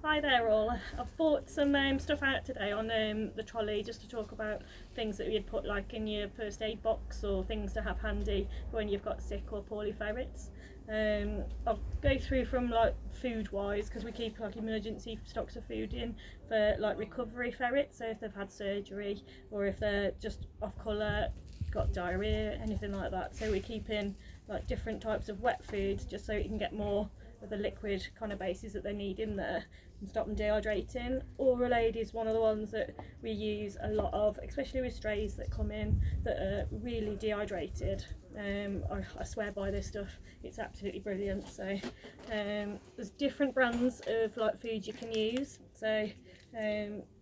Hi there all. I've bought some stuff out today on the trolley just to talk about things that you'd put like in your first aid box or things to have handy when you've got sick or poorly ferrets. I'll go through from like food wise because we keep like emergency stocks of food in for like recovery ferrets, so if they've had surgery or if they're just off colour, got diarrhea, anything like that. So we keep in like different types of wet foods just so you can get more of the liquid kind of bases that they need in there and stop them dehydrating. Oral aid is one of the ones that we use a lot of, especially with strays that come in that are really dehydrated. I swear by this stuff, it's absolutely brilliant. So there's different brands of like food you can use. So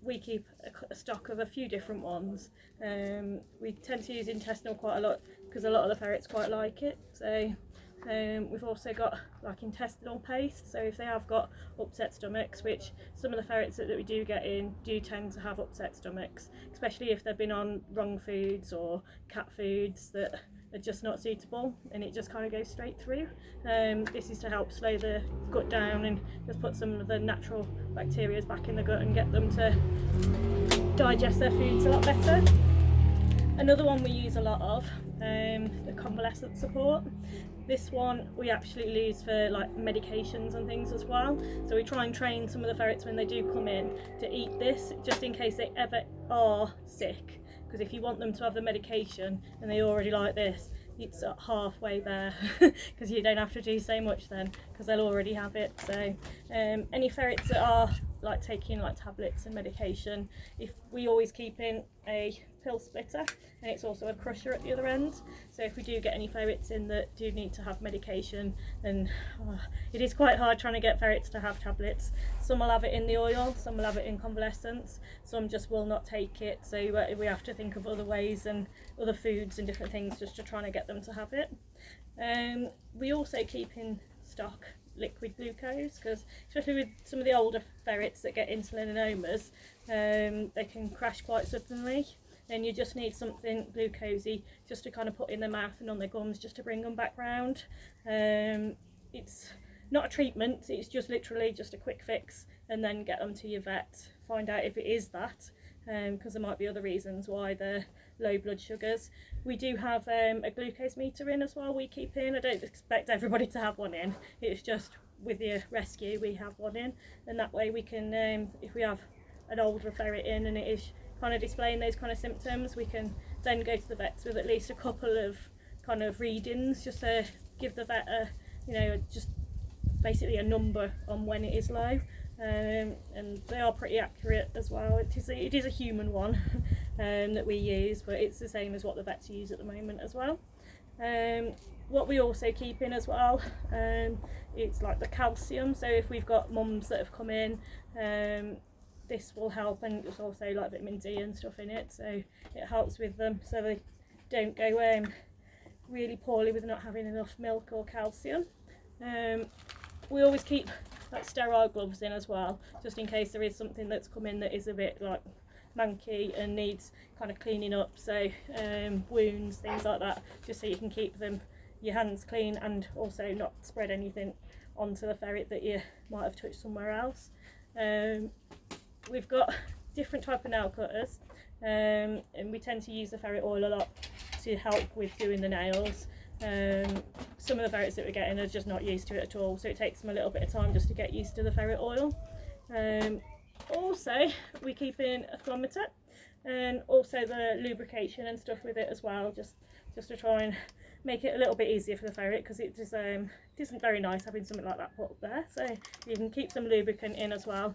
we keep a stock of a few different ones. We tend to use intestinal quite a lot because a lot of the ferrets quite like it. So we've also got like intestinal paste, so if they have got upset stomachs, which some of the ferrets that we do get in do tend to have upset stomachs, especially if they've been on wrong foods or cat foods that are just not suitable, and it just kind of goes straight through. This is to help slow the gut down and just put some of the natural bacteria back in the gut and get them to digest their foods a lot better. Another one we use a lot of, the convalescent support. This one we actually use for like medications and things as well. So we try and train some of the ferrets when they do come in to eat this, just in case they ever are sick. Because if you want them to have the medication and they already like this, it's halfway there because you don't have to do so much then because they'll already have it. So any ferrets that are like taking like tablets and medication, if we always keep in a pill splitter, and it's also a crusher at the other end, so if we do get any ferrets in that do need to have medication, then it is quite hard trying to get ferrets to have tablets. Some will have it in the oil, some will have it in convalescence, some just will not take it, so we have to think of other ways and other foods and different things just to try to get them to have it. We also keep in stock liquid glucose, because especially with some of the older ferrets that get insulinomas, they can crash quite suddenly, and you just need something glucosey just to kind of put in their mouth and on their gums just to bring them back round. It's not a treatment, it's just literally just a quick fix, and then get them to your vet, find out if it is that, because there might be other reasons why they're low blood sugars. We do have a glucose meter in as well, we keep in. I don't expect everybody to have one in, it's just with your rescue we have one in, and that way we can, if we have an older ferret in and it is kind of displaying those kind of symptoms, we can then go to the vets with at least a couple of kind of readings just to give the vet a, you know, just basically a number on when it is low. And they are pretty accurate as well. It is a human one that we use, but it's the same as what the vets use at the moment as well. What we also keep in as well, it's like the calcium, so if we've got mums that have come in, this will help, and there's also like vitamin D and stuff in it, so it helps with them so they don't go really poorly with not having enough milk or calcium. We always keep like sterile gloves in as well, just in case there is something that's come in that is a bit like manky and needs kind of cleaning up, so wounds, things like that, just so you can keep your hands clean and also not spread anything onto the ferret that you might have touched somewhere else. We've got different type of nail cutters, and we tend to use the ferret oil a lot to help with doing the nails. Some of the ferrets that we're getting are just not used to it at all, so it takes them a little bit of time just to get used to the ferret oil. Also we keep in a thermometer and also the lubrication and stuff with it as well, just to try and make it a little bit easier for the ferret, because it just isn't very nice having something like that put up there, so you can keep some lubricant in as well.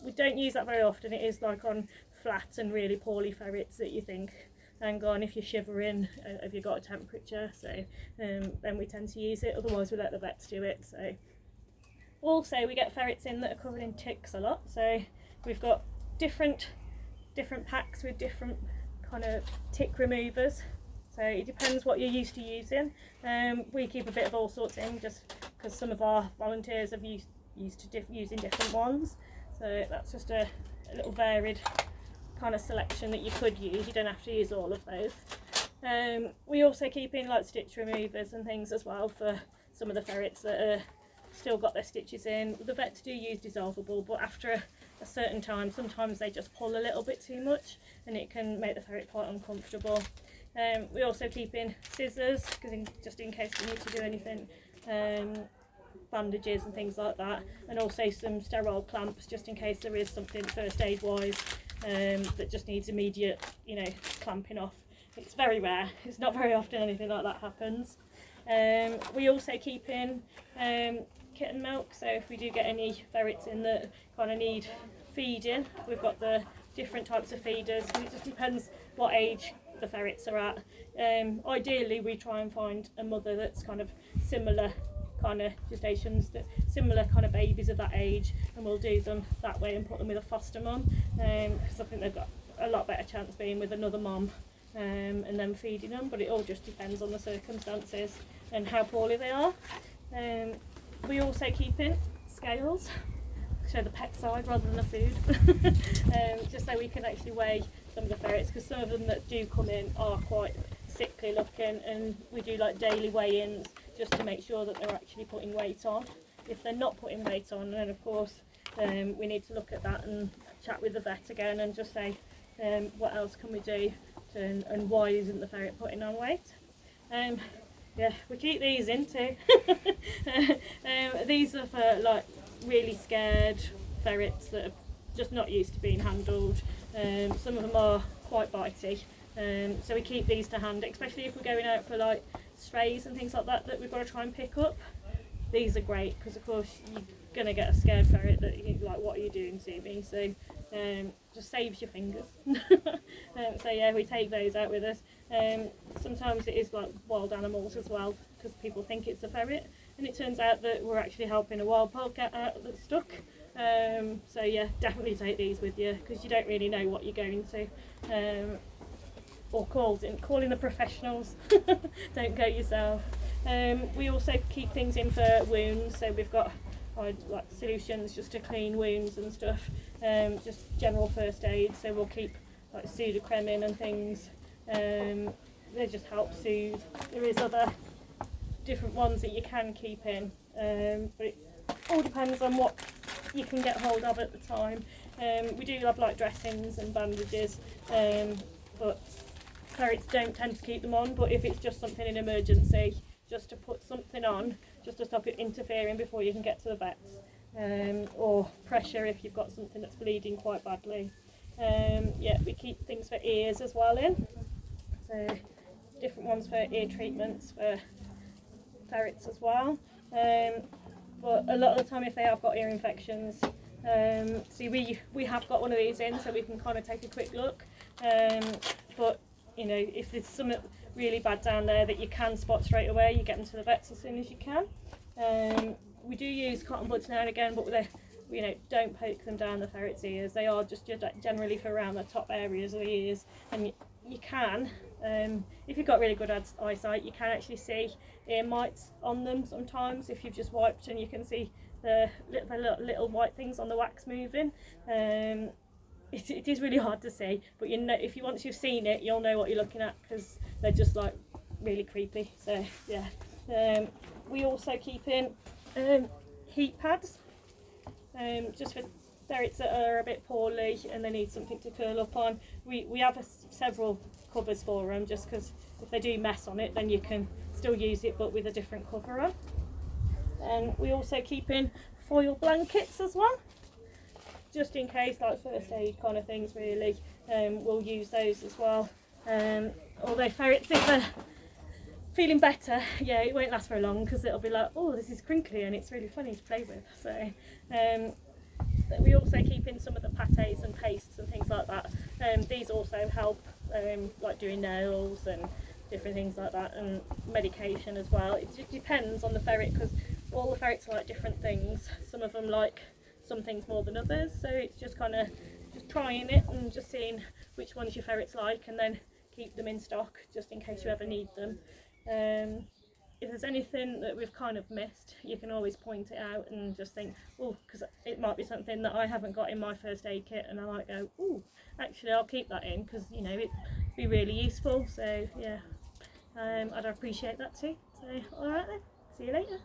We don't use that very often, it is like on flat and really poorly ferrets that you think, hang on, if you're shivering, have you got a temperature, so then we tend to use it, otherwise we let the vets do it. So also we get ferrets in that are covered in ticks a lot, so we've got different packs with different kind of tick removers, so it depends what you're used to using. We keep a bit of all sorts in just because some of our volunteers have used to using different ones, so that's just a little varied kind of selection that you could use. You don't have to use all of those. We also keep in like stitch removers and things as well for some of the ferrets that are still got their stitches in. The vets do use dissolvable, but after a certain time, sometimes they just pull a little bit too much and it can make the ferret quite uncomfortable. We also keep in scissors, because just in case we need to do anything, bandages and things like that, and also some sterile clamps just in case there is something first aid wise that just needs immediate, you know, clamping off. It's very rare, it's not very often anything like that happens. We also keep in kitten milk, so if we do get any ferrets in that kind of need feeding, we've got the different types of feeders, and it just depends what age the ferrets are at. Ideally we try and find a mother that's kind of similar kind of gestations, similar kind of babies of that age, and we'll do them that way and put them with a foster mum, because I think they've got a lot better chance being with another mum and then feeding them, but it all just depends on the circumstances and how poorly they are. We also keep in scales, show the pet side rather than the food, just so we can actually weigh some of the ferrets, because some of them that do come in are quite sickly looking, and we do like daily weigh-ins just to make sure that they're actually putting weight on. If they're not putting weight on, then of course we need to look at that and chat with the vet again and just say what else can we do and why isn't the ferret putting on weight. Yeah, we keep these in too. These are for like really scared ferrets that are just not used to being handled. Some of them are quite bitey, so we keep these to hand, especially if we're going out for like strays and things like that that we've got to try and pick up. These are great because of course you're going to get a scared ferret that you like, what are you doing to me? So just saves your fingers. So yeah, we take those out with us. Sometimes it is like wild animals as well, because people think it's a ferret and it turns out that we're actually helping a wild pug get out that's stuck. So yeah, definitely take these with you, because you don't really know what you're going to. Or calling the professionals. Don't go yourself. We also keep things in for wounds, so we've got like solutions just to clean wounds and stuff, just general first aid, so we'll keep like pseudocreme in and things. They just help soothe. There is other different ones that you can keep in, but it all depends on what you can get hold of at the time. We do have like dressings and bandages, but ferrets don't tend to keep them on, but if it's just something in emergency, just to put something on just to stop it interfering before you can get to the vets, or pressure if you've got something that's bleeding quite badly. Yeah, we keep things for ears as well in, so different ones for ear treatments for ferrets as well. But a lot of the time if they have got ear infections, see we have got one of these in so we can kind of take a quick look, but you know, if there's something really bad down there that you can spot straight away, you get them to the vets as soon as you can. We do use cotton buds now and again, but they, you know, don't poke them down the ferret's ears. They are just generally for around the top areas of the ears, and you can, if you've got really good eyesight, you can actually see ear mites on them sometimes if you've just wiped and you can see the little white things on the wax moving. It is really hard to see, but you know, if once you've seen it, you'll know what you're looking at, because they're just like really creepy. So yeah, we also keep in heat pads, just for ferrets that are a bit poorly and they need something to curl up on. We have several covers for them, just because if they do mess on it, then you can still use it but with a different cover on. And we also keep in foil blankets as well, just in case, like first aid kind of things really. We'll use those as well. Although ferrets, if they're feeling better, yeah, it won't last very long, because it'll be like, oh, this is crinkly and it's really funny to play with. So we also keep in some of the pâtés and pastes and things like that. These also help, like doing nails and different things like that, and medication as well. It just depends on the ferret, because all the ferrets like different things. Some of them like some things more than others, so it's just kind of just trying it and just seeing which ones your ferrets like, and then keep them in stock just in case you ever need them. If there's anything that we've kind of missed, you can always point it out and just think, oh, because it might be something that I haven't got in my first aid kit, and I might go, oh, actually I'll keep that in, because you know it'd be really useful. So yeah, I'd appreciate that too. So alright then, see you later.